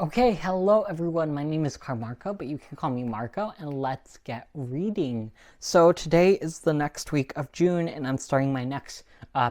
Okay, hello everyone. My name is Carmarco, but you can call me Marco, and let's get reading. So today is the next week of June, and I'm starting my next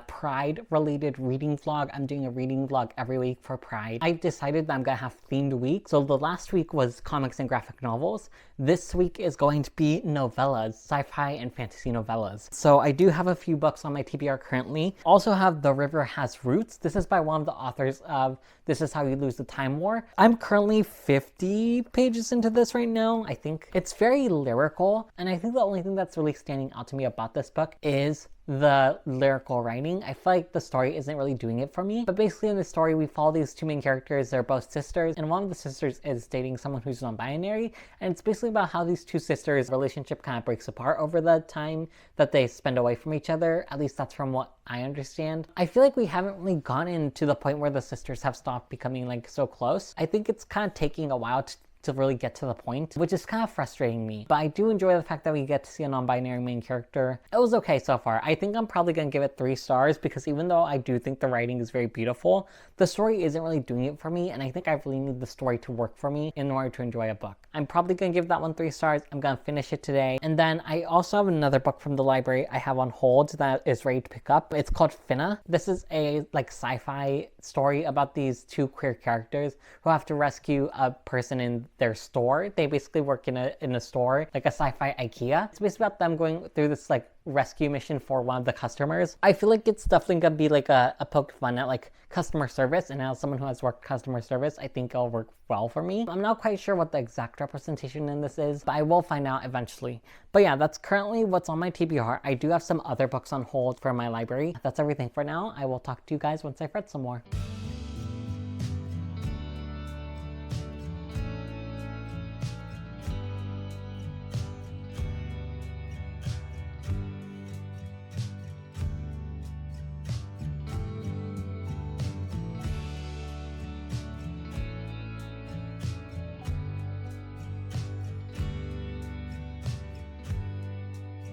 Pride-related reading vlog. I'm doing a reading vlog every week for Pride. I decided that I'm gonna have themed weeks. So the last week was comics and graphic novels. This week is going to be novellas, sci-fi and fantasy novellas. So I do have a few books on my TBR currently. Also have The River Has Roots. This is by one of the authors of This Is How You Lose the Time War. I'm currently 50 pages into this right now, I think. It's very lyrical, and I think the only thing that's really standing out to me about this book is the lyrical writing. I feel like the story isn't really doing it for me. But basically in the story, we follow these two main characters. They're both sisters, and one of the sisters is dating someone who's non-binary. And it's basically about how these two sisters' relationship kind of breaks apart over the time that they spend away from each other. At least that's from what I understand. I feel like we haven't really gotten to the point where the sisters have stopped becoming like so close. I think it's kind of taking a while to really get to the point, which is kind of frustrating me. But I do enjoy the fact that we get to see a non-binary main character. It was okay so far. I think I'm probably gonna give it 3 stars because even though I do think the writing is very beautiful, the story isn't really doing it for me, and I think I really need the story to work for me in order to enjoy a book. I'm probably gonna give that one 3 stars. I'm gonna finish it today. And then I also have another book from the library I have on hold that is ready to pick up. It's called Finna. This is a like sci-fi story about these two queer characters who have to rescue a person in their store. They basically work in a store, like a sci-fi IKEA. It's basically about them going through this like rescue mission for one of the customers. I feel like it's definitely gonna be like a poke fun at like customer service, and as someone who has worked customer service, I think it'll work well for me. I'm not quite sure what the exact representation in this is, but I will find out eventually. But yeah, that's currently what's on my TBR. I do have some other books on hold for my library. That's everything for now. I will talk to you guys once I've read some more.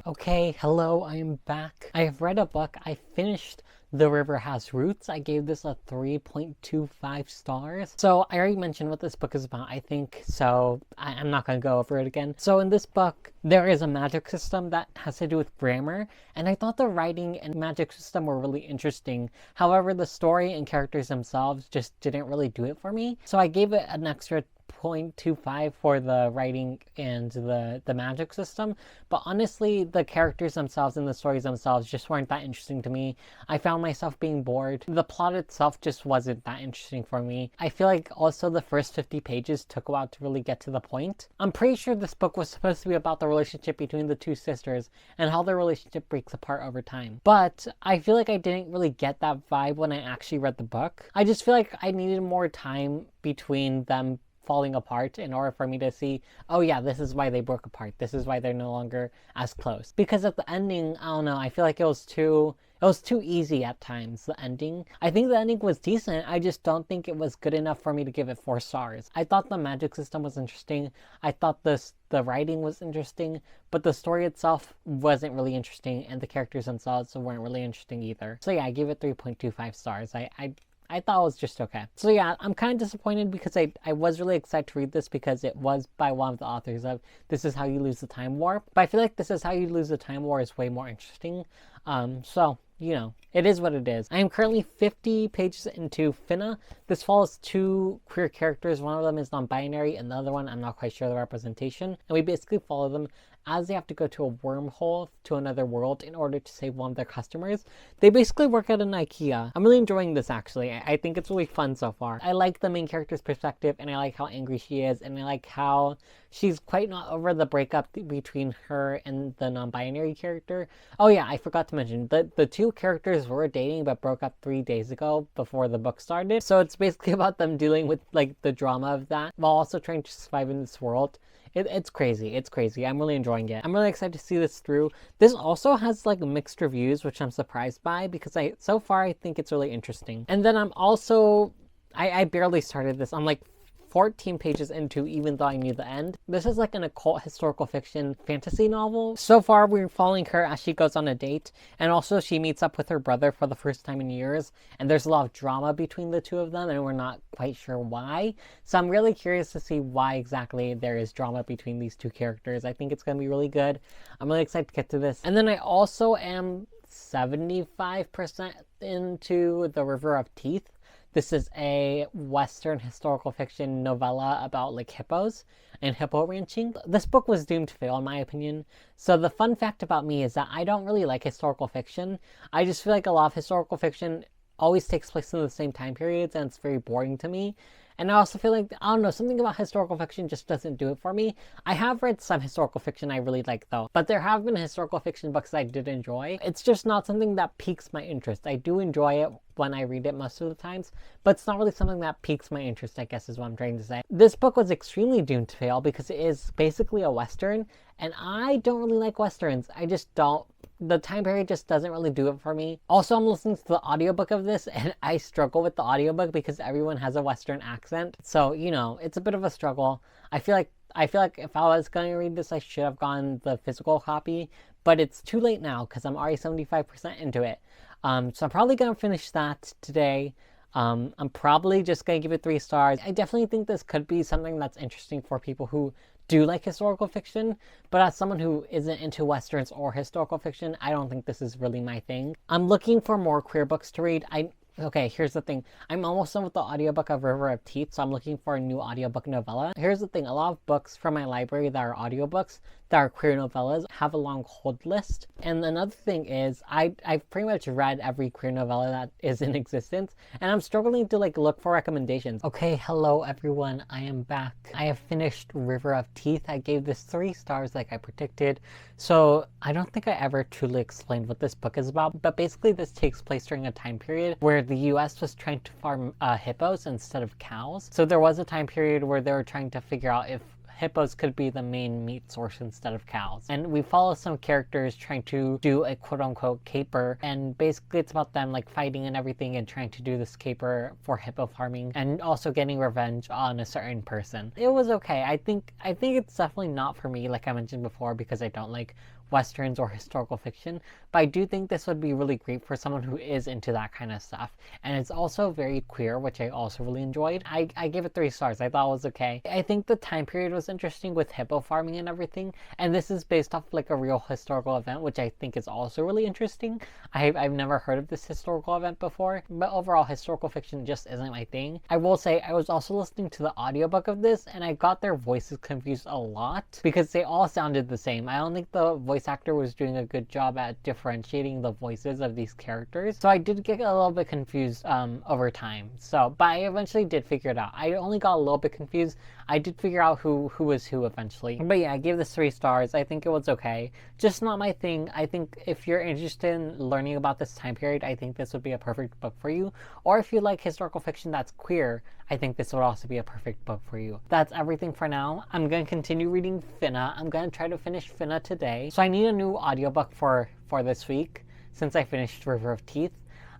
Okay, hello, I am back. I have read a book. I finished The River Has Roots. I gave this a 3.25 stars. So I already mentioned what this book is about, I think, so I'm not going to go over it again. So in this book, there is a magic system that has to do with grammar, and I thought the writing and magic system were really interesting. However, the story and characters themselves just didn't really do it for me. So I gave it an extra 0.25 for the writing and the magic system, but honestly the characters themselves and the stories themselves just weren't that interesting to me. I found myself being bored. The plot itself just wasn't that interesting for me. I feel like also the first 50 pages took a while to really get to the point. I'm pretty sure this book was supposed to be about the relationship between the two sisters and how their relationship breaks apart over time, but I feel like I didn't really get that vibe when I actually read the book. I just feel like I needed more time between them falling apart in order for me to see, oh yeah, this is why they broke apart. This is why they're no longer as close. Because at the ending, I don't know, I feel like it was too easy at times, the ending. I think the ending was decent. I just don't think it was good enough for me to give it 4 stars. I thought the magic system was interesting. I thought the writing was interesting, but the story itself wasn't really interesting, and the characters themselves weren't really interesting either. So yeah, I gave it 3.25 stars. I thought it was just okay. So yeah, I'm kind of disappointed because I was really excited to read this because it was by one of the authors of This Is How You Lose the Time War. But I feel like This Is How You Lose the Time War is way more interesting. So, you know, it is what it is. I am currently 50 pages into Finna. This follows 2 queer characters. One of them is non-binary, and the other one, I'm not quite sure the representation. And we basically follow them as they have to go to a wormhole to another world in order to save one of their customers. They basically work at an IKEA. I'm really enjoying this, actually. I think it's really fun so far. I like the main character's perspective, and I like how angry she is, and I like how she's quite not over the breakup between her and the non-binary character. Oh yeah, I forgot to mention, the 2 characters were dating but broke up 3 days ago before the book started. So it's basically about them dealing with like the drama of that while also trying to survive in this world. It's crazy. It's crazy. I'm really enjoying it. I'm really excited to see this through. This also has like mixed reviews, which I'm surprised by because so far I think it's really interesting. And then I'm also, I barely started this. I'm like 14 pages into Even Though I Knew the End. This is like an occult historical fiction fantasy novel. So far, we're following her as she goes on a date, and also she meets up with her brother for the first time in years, and there's a lot of drama between the two of them, and we're not quite sure why. So I'm really curious to see why exactly there is drama between these two characters. I think it's going to be really good. I'm really excited to get to this. And then I also am 75% into The River of Teeth. This is a Western historical fiction novella about like hippos and hippo ranching. This book was doomed to fail in my opinion. So the fun fact about me is that I don't really like historical fiction. I just feel like a lot of historical fiction always takes place in the same time periods and it's very boring to me. And I also feel like, I don't know, something about historical fiction just doesn't do it for me. I have read some historical fiction I really like though, but there have been historical fiction books I did enjoy. It's just not something that piques my interest. I do enjoy it when I read it most of the times, but it's not really something that piques my interest, I guess is what I'm trying to say. This book was extremely doomed to fail because it is basically a Western, and I don't really like Westerns. I just don't. The time period just doesn't really do it for me. Also, I'm listening to the audiobook of this, and I struggle with the audiobook because everyone has a Western accent. So, you know, it's a bit of a struggle. I feel like if I was going to read this, I should have gotten the physical copy, but it's too late now because I'm already 75% into it. So I'm probably going to finish that today. I'm probably just going to give it 3 stars. I definitely think this could be something that's interesting for people who do like historical fiction, but as someone who isn't into Westerns or historical fiction, I don't think this is really my thing. I'm looking for more queer books to read. Okay, here's the thing. I'm almost done with the audiobook of River of Teeth, so I'm looking for a new audiobook novella. Here's the thing. A lot of books from my library that are audiobooks, that are queer novellas, have a long hold list. And another thing is, I've pretty much read every queer novella that is in existence, and I'm struggling to look for recommendations. Okay, hello everyone. I am back. I have finished River of Teeth. I gave this 3 stars like I predicted. So I don't think I ever truly explained what this book is about, but basically this takes place during a time period where the US was trying to farm hippos instead of cows. So there was a time period where they were trying to figure out if hippos could be the main meat source instead of cows. And we follow some characters trying to do a quote-unquote caper, and basically it's about them fighting and everything and trying to do this caper for hippo farming and also getting revenge on a certain person. It was okay. I think it's definitely not for me, like I mentioned before, because I don't like Westerns or historical fiction, but I do think this would be really great for someone who is into that kind of stuff. And it's also very queer, which I also really enjoyed. I gave it 3 stars. I thought it was okay. I think the time period was interesting with hippo farming and everything, and this is based off a real historical event, which I think is also really interesting. I've never heard of this historical event before, but overall historical fiction just isn't my thing. I will say I was also listening to the audiobook of this, and I got their voices confused a lot because they all sounded the same. I don't think the voice actor was doing a good job at differentiating the voices of these characters, so I did get a little bit confused over time. But I eventually did figure it out. I only got a little bit confused. I did figure out who was who eventually. But yeah, I gave this 3 stars. I think it was okay. Just not my thing. I think if you're interested in learning about this time period, I think this would be a perfect book for you. Or if you like historical fiction that's queer, I think this would also be a perfect book for you. That's everything for now. I'm going to continue reading Finna. I'm going to try to finish Finna today. So I need a new audiobook for this week since I finished River of Teeth.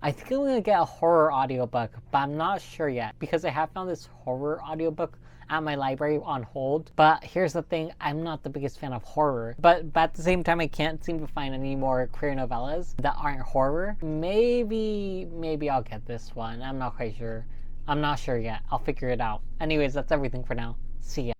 I think I'm going to get a horror audiobook, but I'm not sure yet because I have found this horror audiobook at my library on hold. But here's the thing, I'm not the biggest fan of horror, but at the same time I can't seem to find any more queer novellas that aren't horror. Maybe I'll get this one. I'm not quite sure. I'm not sure yet. I'll figure it out. Anyways, that's everything for now. See ya.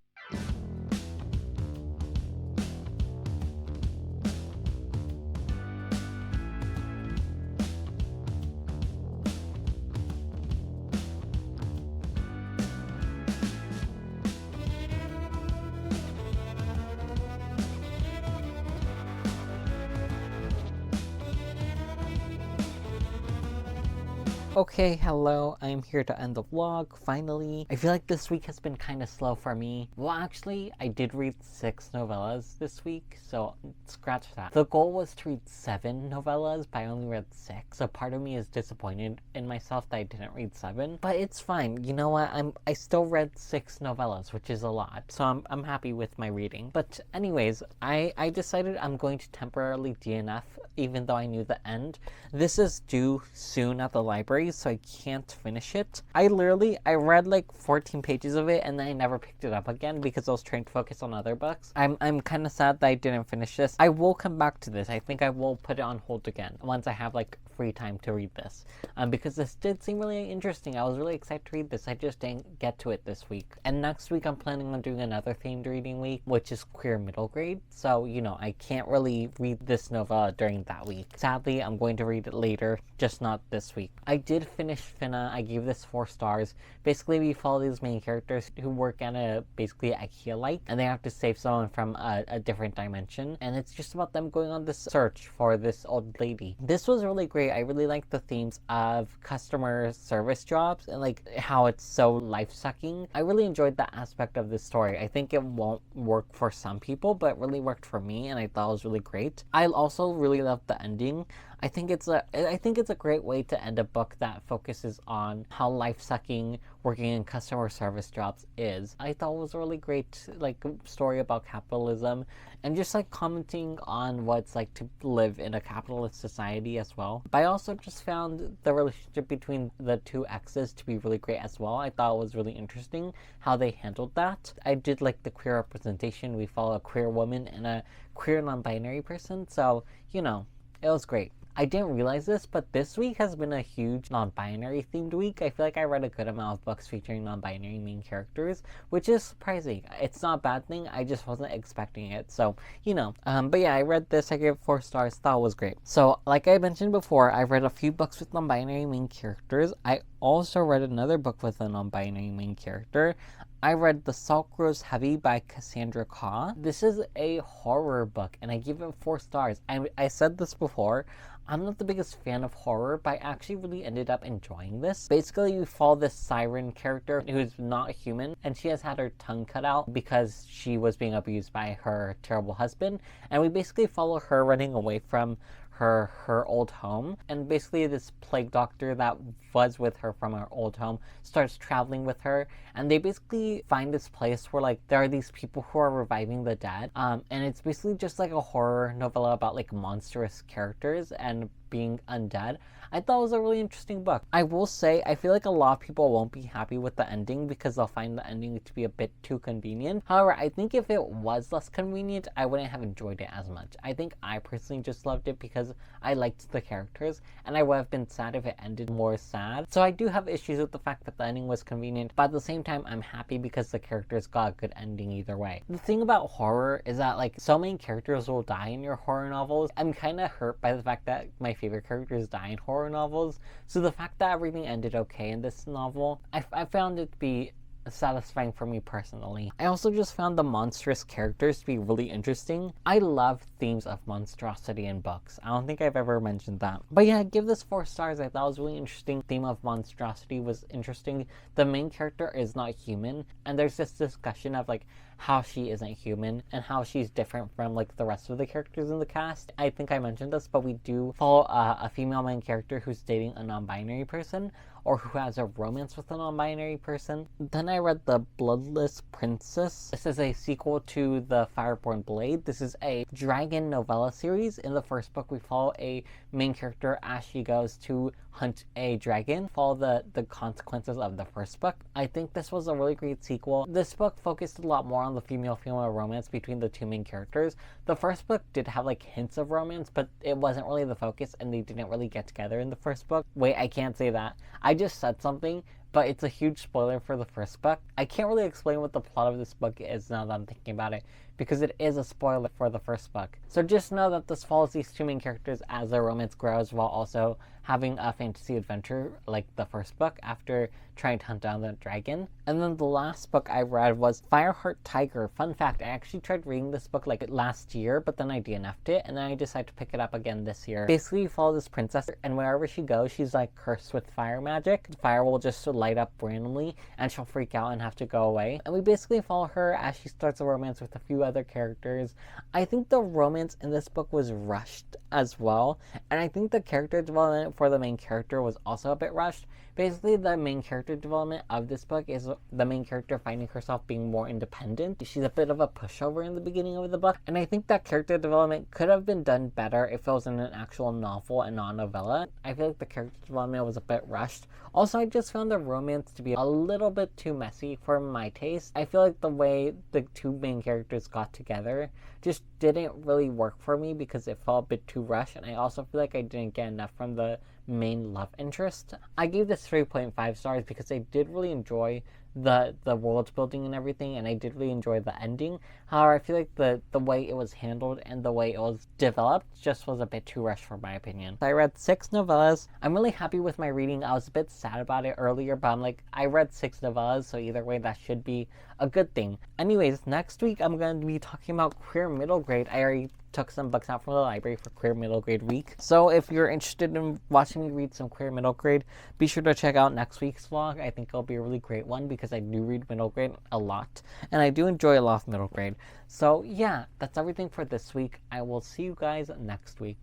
Okay, hello, I am here to end the vlog, finally. I feel like this week has been kind of slow for me. Well, actually, I did read 6 novellas this week, so scratch that. The goal was to read 7 novellas, but I only read 6, so part of me is disappointed in myself that I didn't read 7. But it's fine, you know what, I still read 6 novellas, which is a lot, so I'm happy with my reading. But anyways, I decided I'm going to temporarily DNF, even though I knew the end. This is due soon at the library, series, so I can't finish it. I read like 14 pages of it and then I never picked it up again because I was trying to focus on other books. I'm kind of sad that I didn't finish this. I will come back to this. I think I will put it on hold again once I have like free time to read this, because this did seem really interesting. I was really excited to read this. I just didn't get to it this week. And next week I'm planning on doing another themed reading week, which is queer middle grade. So, you know, I can't really read this novella during that week. Sadly, I'm going to read it later, just not this week. I did finish Finna. I gave this 4 stars. Basically, we follow these main characters who work at a basically IKEA-like, and they have to save someone from a different dimension. And it's just about them going on this search for this old lady. This was really great. I really liked the themes of customer service jobs and like how it's so life-sucking. I really enjoyed that aspect of this story. I think it won't work for some people, but it really worked for me, and I thought it was really great. I also really loved the ending. I think it's a great way to end a book that focuses on how life-sucking working in customer service jobs is. I thought it was a really great like story about capitalism and just like commenting on what it's like to live in a capitalist society as well. But I also just found the relationship between the 2 exes to be really great as well. I thought it was really interesting how they handled that. I did like the queer representation. We follow a queer woman and a queer non-binary person, so you know, it was great. I didn't realize this, but this week has been a huge non-binary themed week. I feel like I read a good amount of books featuring non-binary main characters, which is surprising. It's not a bad thing, I just wasn't expecting it, so, you know. But yeah, I read this, I gave it 4 stars, thought it was great. So, like I mentioned before, I read a few books with non-binary main characters. I also read another book with a non-binary main character. I read The Salt Grows Heavy by Cassandra Khaw. This is a horror book, and I give it 4 stars. I said this before, I'm not the biggest fan of horror, but I actually really ended up enjoying this. Basically, you follow this siren character who's not human, and she has had her tongue cut out because she was being abused by her terrible husband. And we basically follow her running away from her old home, and basically this plague doctor that was with her from her old home starts traveling with her, and they basically find this place where like there are these people who are reviving the dead, and it's basically just like a horror novella about like monstrous characters and being undead. I thought it was a really interesting book. I will say, I feel like a lot of people won't be happy with the ending because they'll find the ending to be a bit too convenient. However, I think if it was less convenient, I wouldn't have enjoyed it as much. I think I personally just loved it because I liked the characters, and I would have been sad if it ended more sad. So I do have issues with the fact that the ending was convenient, but at the same time, I'm happy because the characters got a good ending either way. The thing about horror is that like so many characters will die in your horror novels. I'm kind of hurt by the fact that my favorite characters die in horror novels, so the fact that everything ended okay in this novel, I found it to be satisfying for me personally. I also just found the monstrous characters to be really interesting. I love themes of monstrosity in books. I don't think I've ever mentioned that. But yeah, I give this 4 stars. I thought it was really interesting. Theme of monstrosity was interesting. The main character is not human, and there's this discussion of like how she isn't human and how she's different from like the rest of the characters in the cast. I think I mentioned this, but we do follow a female main character who's dating a non-binary person, or who has a romance with a non-binary person. Then I read The Bloodless Princess. This is a sequel to The Fireborn Blade. This is a dragon novella series. In the first book, we follow a main character as she goes to hunt a dragon. Follow the consequences of the first book. I think this was a really great sequel. This book focused a lot more on the female-female romance between the 2 main characters. The first book did have like hints of romance, but it wasn't really the focus, and they didn't really get together in the first book. Wait, I can't say that. I just said something, but it's a huge spoiler for the first book. I can't really explain what the plot of this book is now that I'm thinking about it, because it is a spoiler for the first book. So just know that this follows these 2 main characters as their romance grows, while also having a fantasy adventure like the first book after trying to hunt down the dragon. And then the last book I read was Fireheart Tiger. Fun fact, I actually tried reading this book like last year, but then I DNF'd it, and then I decided to pick it up again this year. Basically, you follow this princess, and wherever she goes, she's like cursed with fire magic. Fire will just light up randomly, and she'll freak out and have to go away. And we basically follow her as she starts a romance with a few other characters. I think the romance in this book was rushed as well, and I think the character development for the main character was also a bit rushed, Basically, the main character development of this book is the main character finding herself being more independent. She's a bit of a pushover in the beginning of the book, and I think that character development could have been done better if it was in an actual novel and not a novella. I feel like the character development was a bit rushed. Also, I just found the romance to be a little bit too messy for my taste. I feel like the way the two main characters got together just didn't really work for me because it felt a bit too rushed, and I also feel like I didn't get enough from the main love interest. I gave this 3.5 stars because I did really enjoy the world building and everything, and I did really enjoy the ending. However, I feel like the way it was handled and the way it was developed just was a bit too rushed for my opinion. I read 6 novellas. I'm really happy with my reading. I was a bit sad about it earlier, but I'm like, I read 6 novellas, so either way that should be a good thing. Anyways, next week I'm going to be talking about queer middle grade. I already took some books out from the library for queer middle grade week. So if you're interested in watching me read some queer middle grade, be sure to check out next week's vlog. I think it'll be a really great one because I do read middle grade a lot, and I do enjoy a lot of middle grade. So yeah, that's everything for this week. I will see you guys next week.